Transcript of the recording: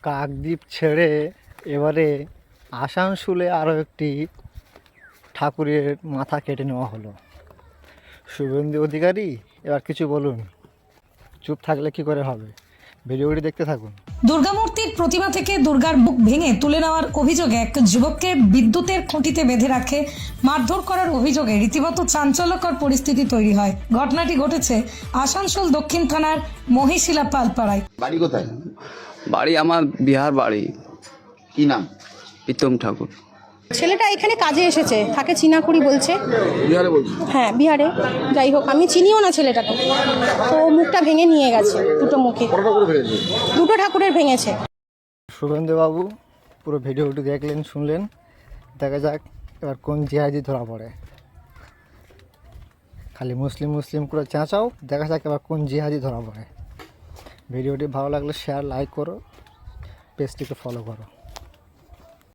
কাকদ্বীপ ছেড়ে এবারে আসানসোলে আরও একটি ঠাকুরের মাথা কেটে নেওয়া হলো। শুভেন্দু অধিকারী এবার কিছু বলুন, চুপ থাকলে কি করে হবে, ভিডিওটি দেখতে থাকুন। দুর্গামূর্তির প্রতিমা থেকে দুর্গার বুক ভেঙে তুলে নেওয়ার অভিযোগে এক যুবককে বিদ্যুতের খুঁটিতে বেঁধে রাখে মারধর করার অভিযোগে রীতিমতো চাঞ্চল্যকর পরিস্থিতি তৈরি হয়। ঘটনাটি ঘটেছে আসানসোল দক্ষিণ থানার মহিশিলা পালপাড়ায়। বাড়ি কোথায়? বাড়ি আমার বিহার বাড়ি। কি নাম? প্রীতম ঠাকুর। ছেলেটা এখানে কাজে এসেছে, থাকে চিনাকুড়ি বলছে। বিহারে বলছি। হ্যাঁ বিহারে, যাই হোক আমি চিনিও না ছেলেটাকে। তো মুখটা ভেঙে নিয়ে গেছে, দুটো মুখে, দুটো ঠাকুরের ভেঙেছে। শুভেন্দুবাবু পুরো ভিডিওটি দেখলেন, শুনলেন, দেখা যাক এবার কোন জিহাদি ধরা পড়ে। খালি মুসলিম মুসলিম করে চেঁচাও, দেখা যাক এবার কোন জিহাদি ধরা পড়ে। ভিডিওটি ভালো লাগলে শেয়ার, লাইক করো, পেজটিকে ফলো করো।